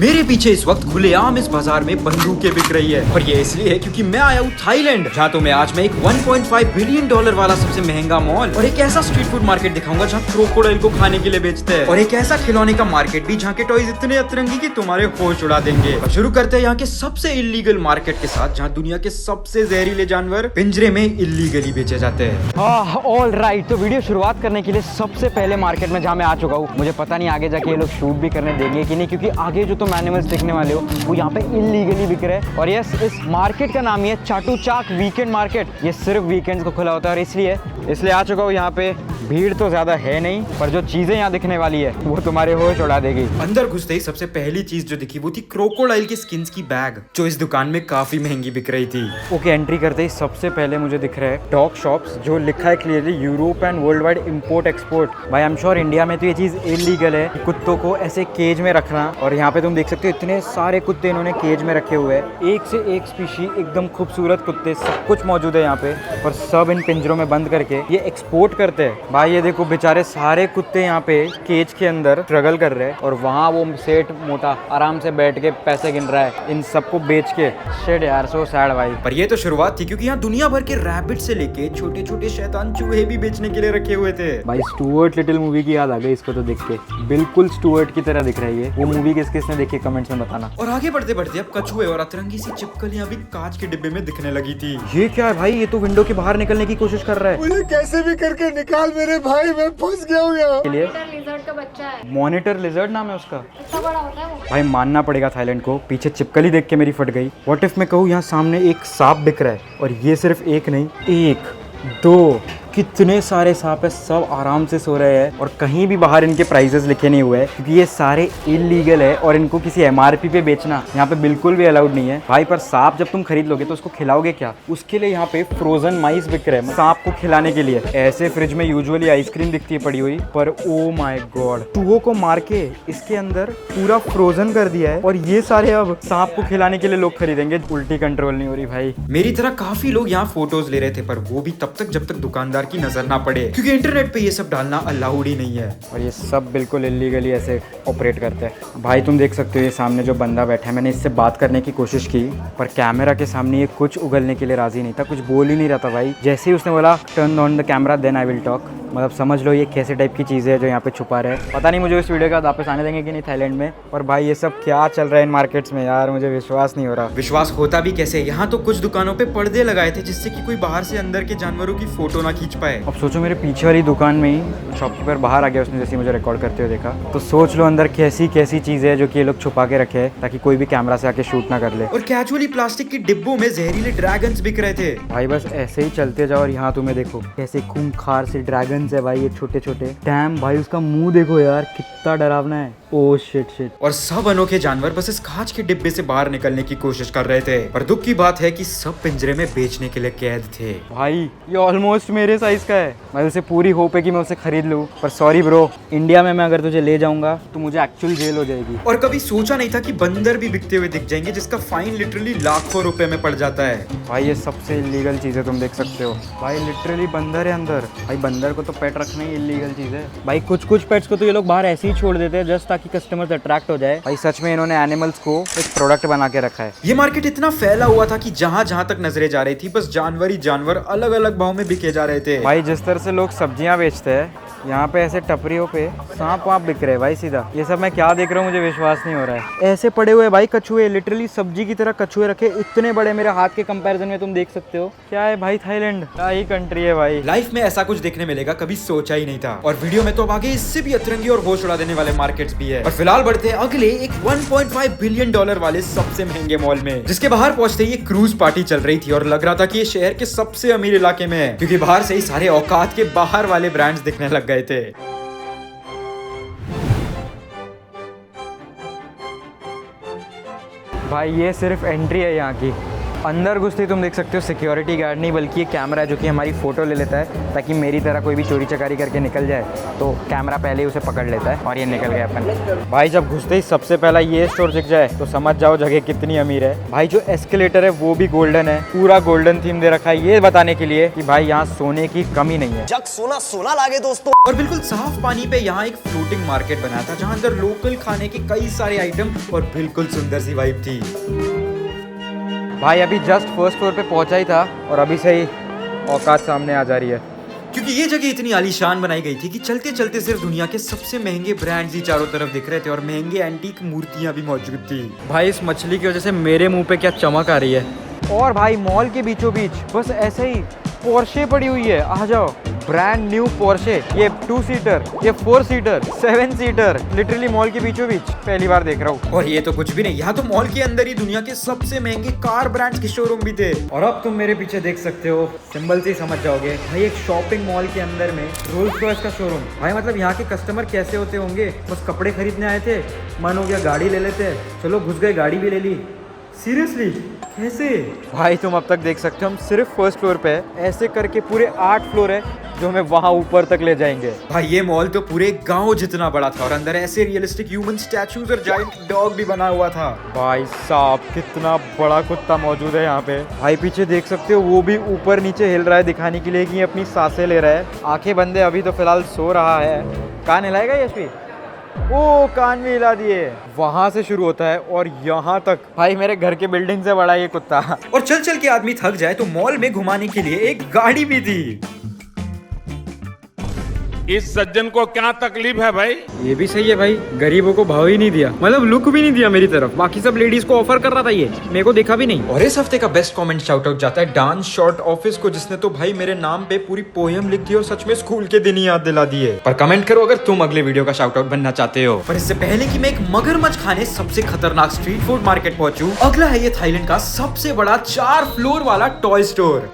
मेरे पीछे इस वक्त खुलेआम इस बाजार में बंदूकें बिक रही है और ये इसलिए है क्योंकि मैं आया हूँ थाईलैंड, जहाँ तो मैं आज मैं एक 1.5 बिलियन डॉलर वाला सबसे महंगा मॉल और एक ऐसा स्ट्रीट फूड मार्केट दिखाऊंगा जहाँ क्रोकोडाइल को खाने के लिए बेचते हैं, और एक ऐसा खिलौने का मार्केट भी जहाँ के टॉयज इतने अतरंगी कि तुम्हारे होश उड़ा देंगे। और शुरू करते हैं यहाँ के सबसे इलीगल मार्केट के साथ, जहाँ दुनिया के सबसे जहरीले जानवर पिंजरे में इलीगली बेचे जाते हैं। ऑल राइट, तो वीडियो शुरुआत करने के लिए सबसे पहले मार्केट में जहाँ मैं आ चुका हूँ, मुझे पता नहीं आगे जाके ये लोग शूट भी करने देंगे कि नहीं, क्योंकि आगे जो तुम एनिमल्स देखने वाले हो वो यहाँ पे इलीगली बिक रहे हैं। और यस, इस मार्केट का नाम है चाटुचाक वीकेंड मार्केट। ये सिर्फ वीकेंड्स को खुला होता है और इसलिए आ चुका हूँ। यहाँ पे भीड़ तो ज्यादा है नहीं, पर जो चीजें यहाँ दिखने वाली है वो तुम्हारे होश उड़ा देगी। अंदर घुसते ही सबसे पहली चीज जो दिखी वो थी क्रोकोडाइल की स्किन्स की बैग, जो इस दुकान में काफी महंगी बिक रही थी। ओके, एंट्री करते ही सबसे पहले मुझे दिख रहा है डॉग शॉप्स, जो लिखा है clearly Europe and world wide import export. भाई आई एम श्योर इंडिया में तो ये चीज इलीगल है, कुत्तों को ऐसे केज में रखना। और यहाँ पे तुम देख सकते हो इतने सारे कुत्ते इन्होंने केज में रखे हुए हैं, एक से एक स्पीशी, एकदम खूबसूरत कुत्ते, सब कुछ मौजूद है यहाँ पे, और सब इन पिंजरों में बंद करके ये एक्सपोर्ट करते हैं। भाई ये देखो, बेचारे सारे कुत्ते यहाँ पे केज के अंदर स्ट्रगल कर रहे हैं, और वहाँ वो सेठ मोटा आराम से बैठ के पैसे गिन रहा है इन सबको बेच के। शिट यार, सो सैड भाई। पर ये तो शुरुआत थी, क्योंकि यहाँ दुनिया भर के रैबिट से लेके छोटे छोटे शैतान चूहे भी बेचने के लिए रखे हुए थे। भाई स्टुअर्ट लिटिल मूवी की याद आ गई इसको तो देख के, बिल्कुल स्टुअर्ट की तरह दिख रही है। वो मूवी किसने देखी कमेंट्स में बताना। और आगे बढ़ते बढ़ते अब कछुए और अतरंगी सी चिपकलियां भी कांच के डिब्बे में दिखने लगी थी। ये क्या है भाई? ये तो विंडो के बाहर निकलने की कोशिश कर रहा है। मुझे कैसे भी करके निकाल मेरे भाई, मैं फंस गया हूँ यहाँ। के लिए लिजर्ड का बच्चा है, मॉनिटर लिजर्ड नाम है उसका। इतना बड़ा होता है वो। भाई मानना पड़ेगा थाईलैंड को, पीछे चिपकली देख के मेरी फट गई। व्हाट इफ मैं कहूँ यहाँ सामने एक सांप बिक रहा है, और ये सिर्फ एक नहीं, 1 2 कितने सारे सांप है, सब आराम से सो रहे हैं, और कहीं भी बाहर इनके प्राइसेस लिखे नहीं हुए हैं, क्योंकि ये सारे इलीगल है और इनको किसी एमआरपी पे बेचना यहाँ पे बिल्कुल भी अलाउड नहीं है। भाई पर सांप जब तुम खरीद लोगे तो उसको खिलाओगे क्या? उसके लिए यहाँ पे फ्रोजन माइस बिक रहे हैं सांप को खिलाने के लिए। ऐसे फ्रिज में यूजुअली आइसक्रीम दिखती है पड़ी हुई, पर ओ माय गॉड, चूहों को मार के इसके अंदर पूरा फ्रोजन कर दिया है, और ये सारे अब सांप को खिलाने के लिए लोग खरीदेंगे। उल्टी कंट्रोल नहीं हो रही भाई। मेरी तरह काफी लोग यहाँ फोटोज ले रहे थे, पर वो भी तब तक जब तक दुकानदार की नजर ना पड़े, क्योंकि इंटरनेट पे ये सब डालना अलाउड ही नहीं है, और ये सब बिल्कुल इलीगली ऐसे ऑपरेट करते हैं। भाई तुम देख सकते हो ये सामने जो बंदा बैठा है, मैंने इससे बात करने की कोशिश की, पर कैमरा के सामने ये कुछ उगलने के लिए राजी नहीं था, कुछ बोल ही नहीं रहा था भाई। जैसे ही उसने बोला turn on the camera then I will talk, मतलब समझ लो ये कैसे टाइप की चीज़ है जो यहाँ पे छुपा रहे। पता नहीं मुझे इस वीडियो के बाद वापस आने देंगे कि नहीं थाईलैंड में। और भाई ये सब क्या चल रहा है इन मार्केट्स में यार, मुझे विश्वास नहीं हो रहा। विश्वास होता भी कैसे? यहाँ तो कुछ दुकानों पे पर्दे लगाए थे जिससे कि कोई बाहर से अंदर के जानवरों की फोटो ना खींच पाए। अब सोचो मेरे पीछे वाली दुकान में ही शॉपकीपर बाहर आ गया, उसने जैसे मुझे रिकॉर्ड करते हुए देखा, तो सोच लो अंदर कैसी कैसी चीज़ें है जो कि ये लोग छुपा के रखे हैं ताकि कोई भी कैमरा से आके शूट ना कर ले। और कैजुअली प्लास्टिक के डिब्बों में जहरीले ड्रैगन्स बिक रहे थे। भाई बस ऐसे ही चलते जाओ, और यहाँ तुम्हें देखो कैसे खूंखार से ड्रैगन्स है भाई, ये छोटे छोटे। डैम भाई, उसका मुंह देखो यार, कितना डरावना है। Oh shit. और सब अनोखे जानवर बस इस कांच के डिब्बे से बाहर निकलने की कोशिश कर रहे थे, पर दुख की बात है कि सब पिंजरे में बेचने के लिए कैद थे। भाई ये ऑलमोस्ट मेरे साइज का है, मैं उसे पूरी होप है कि मैं उसे खरीद लूँ, पर सॉरी ब्रो, इंडिया में मैं अगर तुझे ले जाऊंगा तो मुझे एक्चुअल जेल हो जाएगी। और कभी सोचा नहीं था कि बंदर भी बिकते हुए दिख जाएंगे, जिसका फाइन लिटरली लाखों रुपए में पड़ जाता है। भाई ये सबसे इलीगल चीज़ है, तुम देख सकते हो भाई, लिटरली बंदर है अंदर। भाई बंदर को तो पेट रखना ही इलीगल चीज़ है भाई। कुछ पेट्स को तो ये लोग बाहर ऐसे ही छोड़ देते हैं जस्ट ताकि कस्टमर्स अट्रैक्ट हो जाए। भाई सच में इन्होंने एनिमल्स को एक प्रोडक्ट बना के रखा है। ये मार्केट इतना फैला हुआ था कि जहाँ जहाँ तक नजरें जा रही थी बस जानवर ही जानवर अलग अलग भाव में बिके जा रहे थे। भाई जिस तरह से लोग सब्जियां बेचते हैं, यहाँ पे ऐसे टपरियों पे सांप वाप बिक रहे हैं भाई सीधा। ये सब मैं क्या देख रहा हूँ, मुझे विश्वास नहीं हो रहा है। ऐसे पड़े हुए भाई कछुए, लिटरली सब्जी की तरह कछुए रखे, इतने बड़े, मेरे हाथ के कंपैरिजन में तुम देख सकते हो। क्या है भाई, थाईलैंड क्या ही कंट्री है भाई। लाइफ में ऐसा कुछ देखने मिलेगा कभी सोचा ही नहीं था। और वीडियो में तो अब आगे इससे भी अतरंगी और होश उड़ा देने वाले मार्केट्स भी है। और फिलहाल बढ़ते हैं अगले एक 1.5 बिलियन डॉलर वाले सबसे महंगे मॉल में, जिसके बाहर पहुंचते ही एक क्रूज पार्टी चल रही थी, और लग रहा था कि ये शहर के सबसे अमीर इलाके में है, क्योंकि बाहर से ही सारे औकात के बाहर वाले ब्रांड्स दिखने लग गए थे। भाई ये सिर्फ एंट्री है यहाँ की, अंदर घुसते ही तुम देख सकते हो सिक्योरिटी गार्ड नहीं बल्कि ये कैमरा है जो कि हमारी फ़ोटो ले लेता है ताकि मेरी तरह कोई भी चोरी चकारी करके निकल जाए तो कैमरा पहले ही उसे पकड़ लेता है और ये निकल गया अपन। भाई जब घुसते ही सबसे पहला ये स्टोर दिख जाए तो समझ जाओ जगह कितनी अमीर है। भाई जो एस्केलेटर है वो भी गोल्डन है, पूरा गोल्डन थीम दे रखा है ये बताने के लिए कि भाई यहाँ सोने की कमी नहीं है। जग सोना सोना लागे दोस्तों। और बिल्कुल साफ पानी पे यहाँ एक फ्लोटिंग मार्केट बना था जहाँ अंदर लोकल खाने के कई सारे आइटम और बिल्कुल सुंदर सी वाइब थी। भाई अभी जस्ट फर्स्ट फ्लोर पे पहुंचा ही था और अभी से ही औकात सामने आ जा रही है। क्योंकि ये जगह इतनी आलीशान बनाई गई थी कि चलते चलते सिर्फ दुनिया के सबसे महंगे ब्रांड्स ही चारों तरफ दिख रहे थे और महंगे एंटीक मूर्तियां भी मौजूद थी। भाई इस मछली की वजह से मेरे मुंह पे क्या चमक आ रही है। और भाई मॉल के बीचों बीच बस ऐसे ही पोर्शे पड़ी हुई है, आ जाओ। ब्रांड न्यू पोर्शे, ये 2 सीटर, ये 4 सीटर, 7 सीटर, लिटरली मॉल के बीचों बीच पहली बार देख रहा हूँ। और ये तो कुछ भी नहीं, यहाँ तो मॉल के अंदर ही दुनिया के सबसे महंगे कार ब्रांड्स के शोरूम भी थे। और अब तुम मेरे पीछे देख सकते हो, सिंबल से ही समझ जाओगे भाई एक शॉपिंग मॉल के अंदर में रोल्स रॉयस का शोरूम। भाई मतलब यहाँ के कस्टमर कैसे होते होंगे, बस कपड़े खरीदने आए थे, मन हो गया गाड़ी ले लेते, चलो घुस गए गाड़ी भी ले ली। सीरियसली कैसे? भाई तुम अब तक देख सकते हो हम सिर्फ फर्स्ट फ्लोर पे है, ऐसे करके पूरे 8 फ्लोर है जो हमें वहाँ ऊपर तक ले जाएंगे। भाई ये मॉल तो पूरे गांव जितना बड़ा था और अंदर ऐसे रियलिस्टिक ह्यूमन स्टैचूज और जायंट डॉग भी बना हुआ था। भाई साहब कितना बड़ा कुत्ता मौजूद है यहाँ पे। भाई पीछे देख सकते हो वो भी ऊपर नीचे हिल रहा है दिखाने के लिए कि ये अपनी सांसें ले रहा है। आंखें बंद है, अभी तो फिलहाल सो रहा है। कान हिलाएगा यशवी? ओ कान भी हिला दिए। वहां से शुरू होता है और यहाँ तक। भाई मेरे घर के बिल्डिंग से बड़ा ये कुत्ता। और चल चल के आदमी थक जाए तो मॉल में घुमाने के लिए एक गाड़ी भी थी। इस सज्जन को क्या तकलीफ है भाई? ये भी सही है भाई, गरीबों को भाव ही नहीं दिया, मतलब लुक भी नहीं दिया मेरी तरफ। बाकी सब लेडीज को ऑफर कर रहा था, ये मेरे को देखा भी नहीं। और इस हफ्ते का बेस्ट कमेंट शाउट आउट जाता है डांस शॉर्ट ऑफिस को, जिसने तो भाई मेरे नाम पे पूरी पोयम लिख दी और सच में स्कूल के दिन ही याद दिला दिए। पर कमेंट करो अगर तुम अगले वीडियो का शाउट आउट बनना चाहते हो। पर इससे पहले कि मैं एक मगरमच्छ खाने सबसे खतरनाक स्ट्रीट फूड मार्केट पहुंचूं, अगला है ये थाईलैंड का सबसे बड़ा 4 फ्लोर वाला toy store.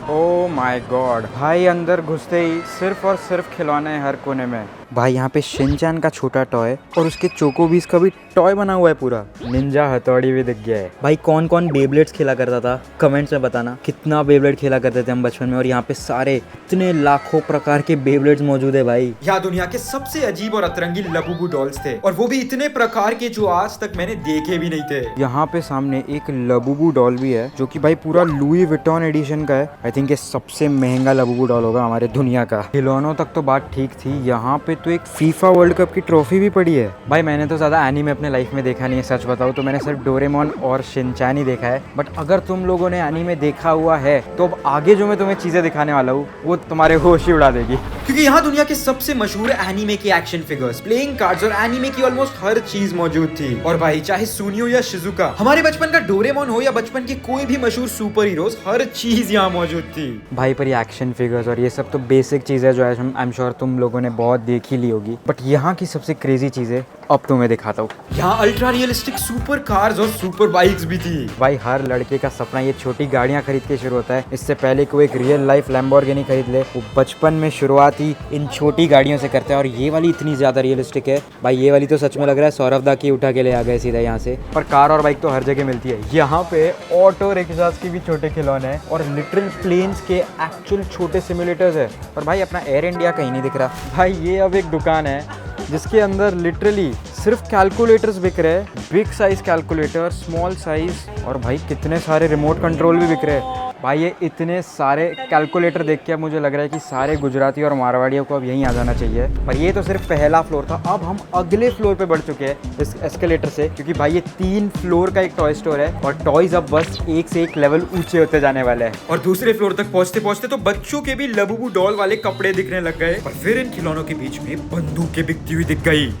Oh my God, भाई अंदर घुसते ही सिर्फ और सिर्फ खिलौने हैं हर कोने में। भाई यहाँ पे शिनचैन का छोटा टॉय और उसके चोकोबीज का भी टॉय बना हुआ है पूरा। निंजा हथौड़ी भी दिख गया है। भाई कौन कौन बेब्लेड्स खेला करता था कमेंट्स में बताना, कितना बेब्लेड खेला करते थे हम बचपन में। और यहाँ पे सारे इतने लाखों प्रकार के बेब्लेड्स मौजूद है भाई। यहाँ दुनिया के सबसे अजीब और अतरंगी लबुबू डॉल्स थे और वो भी इतने प्रकार के जो आज तक मैंने देखे भी नहीं थे। यहाँ पे सामने एक लबुबू डॉल भी है जो कि भाई पूरा लुई विटॉन एडिशन का है। आई थिंक ये सबसे महंगा लबुबू डॉल होगा हमारे दुनिया का। खिलौनों तक तो बात ठीक थी, यहाँ पे तो एक फीफा वर्ल्ड कप की ट्रॉफी भी पड़ी है। भाई मैंने तो ज्यादा एनीमे अपने लाइफ में देखा नहीं है, सच बताऊं तो मैंने सिर्फ डोरेमोन और शिनचैन ही देखा है। बट अगर तुम लोगों ने एनीमे देखा हुआ है तो अब आगे जो मैं तुम्हें चीजें दिखाने वाला हूँ वो तुम्हारे होश ही उड़ा देगी। क्योंकि यहाँ दुनिया के सबसे मशहूर एनीमे के एक्शन फिगर्स, प्लेइंग कार्ड्स और एनीमे की ऑलमोस्ट हर चीज मौजूद थी। और भाई चाहे सुनियो या शिजुका, हमारे बचपन का डोरेमोन हो या बचपन के कोई भी मशहूर सुपर हीरोज, हर चीज यहाँ मौजूद थी। भाई पर ये एक्शन फिगर्स और ये सब तो बेसिक चीज़ है जो आई एम श्योर तुम लोगों ने बहुत देख ही ली होगी। बट यहाँ की सबसे क्रेजी चीज़ें अब तुम्हें दिखाता हूँ। यहाँ अल्ट्रा रियलिस्टिक सुपर कार्स और सुपर बाइक्स भी थी। भाई हर लड़के का सपना ये छोटी गाड़ियाँ खरीद के शुरू होता है। इससे पहले कोई एक रियल लाइफ लैम्बोर्गिनी खरीद ले, वो बचपन में शुरुआत ही इन छोटी गाड़ियों से करते हैं। और ये वाली इतनी ज़्यादा रियलिस्टिक है भाई, ये वाली तो सच में लग रहा है सौरभ दा की उठा के ले आ गए सीधा यहाँ से। पर कार और बाइक तो हर जगह मिलती है। यहाँ पे ऑटो रिक्शास की भी छोटे खिलौने हैं और लिटरल प्लेन्स के एक्चुअल छोटे सिमुलेटर्स है। और भाई अपना एयर इंडिया कहीं नहीं दिख रहा। भाई ये अब एक दुकान है जिसके अंदर लिटरली सिर्फ कैलकुलेटर्स बिक रहे हैं, big size calculator, small size, और भाई कितने सारे रिमोट कंट्रोल भी बिक रहे हैं। भाई ये इतने सारे कैलकुलेटर देख के अब मुझे लग रहा है कि सारे गुजराती और मारवाड़ियों को अब यहीं आ जाना चाहिए। पर ये तो सिर्फ पहला फ्लोर था, अब हम अगले फ्लोर पे बढ़ चुके हैं इस एस्केलेटर से, क्योंकि भाई ये 3 फ्लोर का एक टॉय स्टोर है और टॉयज अब बस एक से एक लेवल ऊंचे होते जाने वाले हैं। और दूसरे फ्लोर तक पहुंचते पहुंचते तो बच्चों के भी लबुबू डॉल वाले कपड़े दिखने लग गए। और फिर इन खिलौनों के बीच में बंदूकें बिकती हुई दिख गई।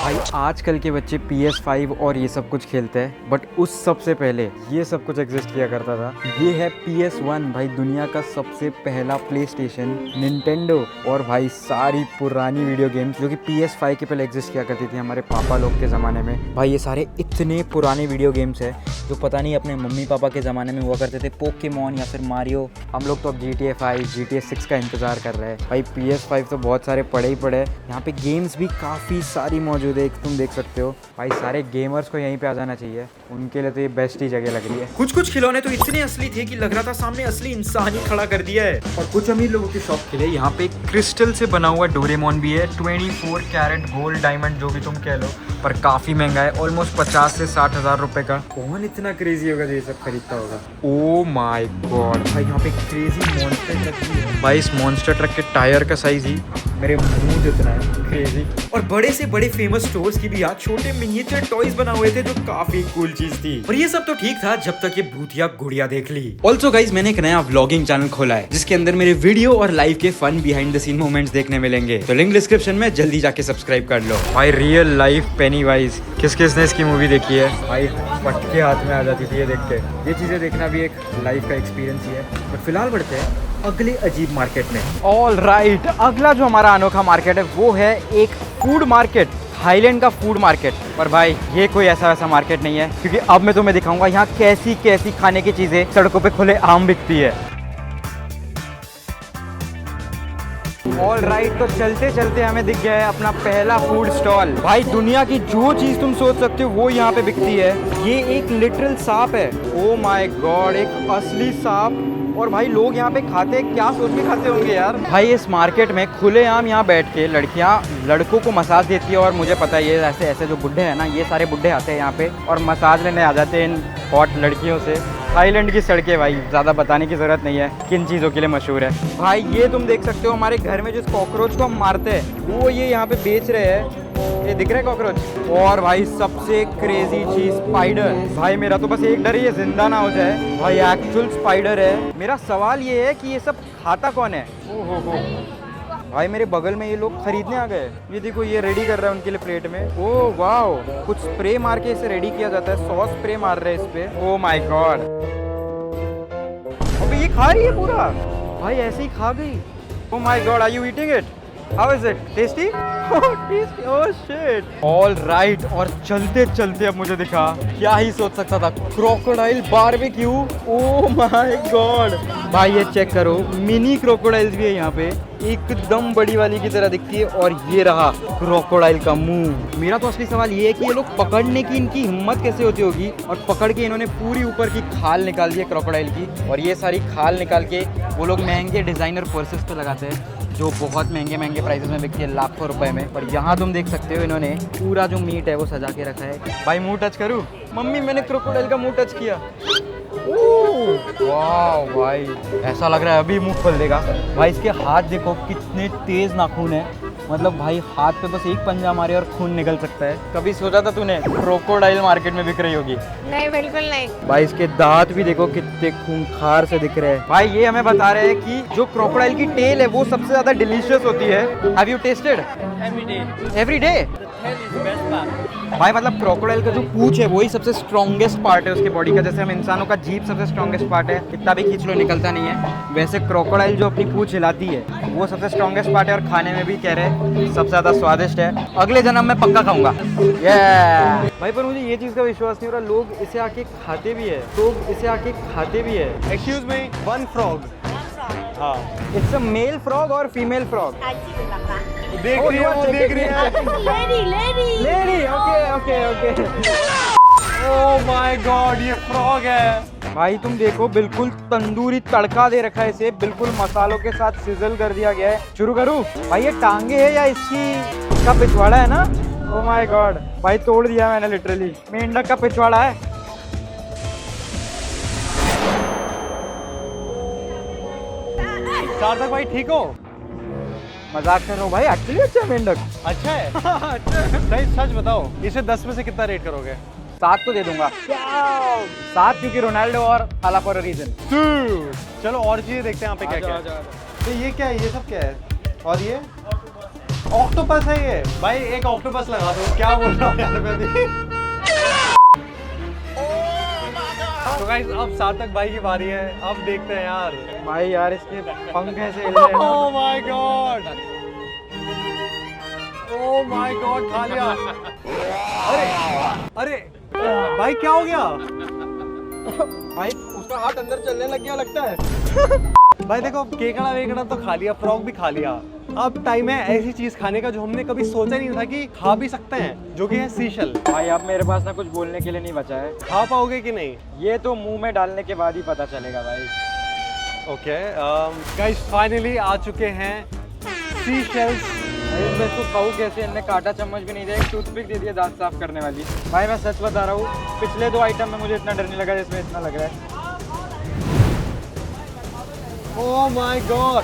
भाई आजकल के बच्चे PS5 और ये सब कुछ खेलते हैं, बट उस सबसे पहले ये सब कुछ एग्जिस्ट किया करता था। ये है PS1 भाई, दुनिया का सबसे पहला प्ले स्टेशन, निंटेंडो। और भाई सारी पुरानी वीडियो गेम्स जो कि PS5 के पहले एग्जिस्ट किया करती थी हमारे पापा लोग के ज़माने में। भाई ये सारे इतने पुराने वीडियो गेम्स है जो पता नहीं अपने मम्मी पापा के ज़माने में हुआ करते थे, पोकेमॉन या फिर मारियो। हम लोग तो अब GTA 5, GTA 6 का इंतज़ार कर रहे हैं। भाई PS5 तो बहुत सारे पड़े ही पड़े हैं। यहाँ पे गेम्स भी काफ़ी सारी मौजूद है, तुम देख सकते हो। भाई सारे गेमर्स को यहीं पे आ जाना चाहिए, उनके लिए तो ये बेस्ट ही जगह लग रही है। कुछ कुछ खिलौने तो इतने असली थे कि लग रहा था सामने असली इंसान ही खड़ा कर दिया है। और कुछ अमीर लोगों के शौक के लिए यहाँ पे क्रिस्टल से बना हुआ डोरेमोन भी है, 24 कैरेट गोल्ड डायमंड जो भी तुम कह लो, पर काफी महंगा है, ऑलमोस्ट 50 से 60 हजार रुपए का। कौन इतना क्रेजी होगा जो ये सब खरीदता होगा? ओ माय गॉड भाई, यहाँ पे क्रेजी मॉन्स्टर ट्रक भी है। भाई इस मॉन्स्टर ट्रक के टायर का साइज ही मेरे मुंह जितना है, क्रेजी। और बड़े से बड़े फेमस स्टोर्स की भी यहाँ छोटे मिनिएचर टॉयज बना हुए थे जो काफी कूल चीज थी। और ये सब तो ठीक था जब तक ये भूतिया गुड़िया देख ली। ऑल्सो गाइज, मैंने एक नया व्लॉगिंग चैनल खोला है जिसके अंदर मेरे वीडियो और लाइव के fun behind the scene moments देखने मिलेंगे, तो लिंक डिस्क्रिप्शन में जल्दी जाके सब्सक्राइब कर लो। भाई रियल लाइफ पेनीवाइज, किस किसने इसकी मूवी देखी है? भाई पटके हाथ में आ जाती थी ये देख के। ये चीजें देखना भी एक लाइफ का एक्सपीरियंस ही है। बट फिलहाल बढ़ते हैं अगले अजीब मार्केट में। ऑल राइट, अगला जो हमारा अनोखा मार्केट है वो है एक फूड मार्केट, थाईलैंड का फूड मार्केट। पर भाई ये कोई ऐसा वैसा मार्केट नहीं है, क्योंकि अब मैं तुम्हें दिखाऊंगा यहाँ कैसी कैसी खाने की चीजें सड़कों पे खुले आम बिकती है। ऑल राइट, तो चलते चलते हमें दिख गया है अपना पहला फूड स्टॉल। भाई दुनिया की जो चीज तुम सोच सकते हो वो यहाँ पे बिकती है। ये एक लिटरल सांप है, ओ माय गॉड, एक असली सांप। और भाई लोग यहाँ पे खाते क्या सोच के खाते होंगे यार। भाई इस मार्केट में खुलेआम यहाँ बैठ के लड़कियाँ लड़कों को मसाज देती है। और मुझे पता है ये ऐसे ऐसे जो बुढ़े हैं ना, ये सारे बुढ़े आते हैं यहाँ पे और मसाज लेने आ जाते हैं इन हॉट लड़कियों से। थाईलैंड की सड़कें भाई ज़्यादा बताने की ज़रूरत नहीं है किन चीज़ों के लिए मशहूर है। भाई ये तुम देख सकते हो, हमारे घर में जिस कॉकरोच को हम मारते हैं वो ये यहाँ पे बेच रहे हैं। ये दिख रहा है कॉकरोच। और भाई सबसे क्रेजी चीज स्पाइडर। भाई मेरा तो बस एक डर है ये जिंदा ना हो जाए। भाई एक्चुअल स्पाइडर है। मेरा सवाल ये है कि ये सब खाता कौन है? ओहो भाई मेरे बगल में ये लोग खरीदने आ गए। ये देखो ये रेडी कर रहा है उनके लिए प्लेट में। ओह वाओ, कुछ स्प्रे मार के इसे रेडी किया जाता है। सॉस स्प्रे मार रहे हैं इस पे। ओह माय गॉड, अबे ये खा रही है पूरा। भाई ऐसे ही खा गई। Oh my god, are you eating it? How is it? Tasty? Oh, tasty. Oh shit. All right. और चलते चलते अब मुझे दिखा, क्या ही सोच सकता था, crocodile barbecue. Oh my God. भाई ये चेक करो, मिनी क्रोकोडाइल्स भी है यहाँ पे, एकदम बड़ी वाली की तरह दिखती है। और ये रहा क्रोकोडाइल का मुंह। मेरा तो असली सवाल ये है कि ये लोग पकड़ने की इनकी हिम्मत कैसे होती होगी। और पकड़ के इन्होंने पूरी ऊपर की खाल निकाल दी है क्रोकोडाइल की। और ये सारी खाल निकाल के वो लोग महंगे डिजाइनर पर्सेस पे लगाते हैं जो बहुत महंगे महंगे प्राइसेस में बिकती है, लाखों रुपए में। पर यहाँ तुम देख सकते हो इन्होंने पूरा जो मीट है वो सजा के रखा है। भाई मुंह टच करूँ? मम्मी मैंने क्रोकोडाइल का मुंह टच किया। वाह भाई, ऐसा लग रहा है अभी मुंह खोल देगा। भाई इसके हाथ देखो कितने तेज नाखून है, मतलब भाई हाथ पे बस एक पंजा मारे और खून निकल सकता है। कभी सोचा था तूने क्रोकोडाइल मार्केट में बिक रही होगी? नहीं, बिल्कुल नहीं। भाई इसके दांत भी देखो कितने खूंखार से दिख रहे हैं। भाई ये हमें बता रहे हैं कि जो क्रोकोडाइल की टेल है वो सबसे ज्यादा डिलीशियस होती है। Have you tested? Every day. भाई मतलब क्रोकोडाइल का जो पूंछ है वही सबसे स्ट्रॉन्गेस्ट पार्ट है उसके बॉडी का। जैसे हम इंसानों का जीभ सबसे स्ट्रॉन्गेस्ट पार्ट है, कितना भी खींच लो निकलता नहीं है, वैसे क्रोकोडाइल जो अपनी पूंछ हिलाती है वो सबसे स्ट्रॉन्गेस्ट पार्ट है। और खाने में भी कह रहे सबसे ज्यादा स्वादिष्ट है। अगले जन्म में पक्का खाऊंगा। भाई पर मुझे ये चीज का विश्वास नहीं हो रहा, लोग इसे आके खाते भी है, लोग इसे आके खाते भी है। Excuse me, one frog. हाँ, इट्स अ मेल फ्रॉग और फीमेल फ्रॉग? देख रही है, वो देख रही है। Lady, okay okay okay. Oh my God, ये फ्रॉग है। भाई तुम देखो बिल्कुल तंदूरी तड़का दे रखा है इसे, बिल्कुल मसालों के साथ सिजल कर दिया गया है। शुरू करूँ? भाई ये टांगे है या इसका पिछवाड़ा है ना? ओह माय गॉड, भाई तोड़ दिया मैंने लिटरली। मेंढक का पिछवाड़ा है। सार्थक भाई ठीक हो? मजाक कर रहा हूँ भाई, एक्चुअली अच्छा है मेंढक। अच्छा है। नहीं सच बताओ, इसे 10 में से कितना रेट करोगे? 7 तो दे दूंगा। 7 क्योंकि रोनाल्डो और आला फॉर अ रीजन। चलो और चीजें देखते हैं यहाँ पे क्या क्या है। तो ये क्या है, ये सब क्या है? और ये ऑक्टोपस है ये भाई, एक ऑक्टोपस लगा दो। क्या बोल रहा हूँ यार मैं भी। तो गाइस अब सार्थक भाई की बारी है, अब देखते हैं यार। भाई यार इसके पंख ऐसे हिल रहे हैं ना। ओह my God, oh my God, खा लिया। अरे अरे भाई क्या हो गया भाई उसका हाथ अंदर चलने लग गया लगता है। भाई? देखो केकड़ा वेकड़ा तो खा लिया, फ्रॉग भी खा लिया, अब टाइम है ऐसी चीज खाने का जो हमने कभी सोचा नहीं था कि खा भी सकते हैं, जो कि है सीशल। भाई अब मेरे पास ना कुछ बोलने के लिए नहीं बचा है। खा पाओगे कि नहीं? ये तो मुंह में डालने के बाद ही पता चलेगा भाई। ओके गाइस फाइनली आ चुके हैं सीशेल्स। मैं इसको खाऊं कैसे? इनने काटा चम्मच भी नहीं दिया, एक टूथपिक दे दिया दांत साफ करने वाली। भाई मैं सच बता रहा हूँ, पिछले 2 आइटम में मुझे इतना डर नहीं लगा जिसमें इतना लग रहा है। ओह माय गॉड,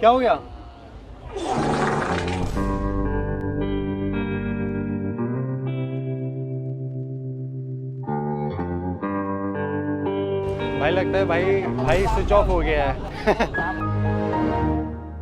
क्या हो गया? भाई लगता है भाई स्विच ऑफ हो गया है।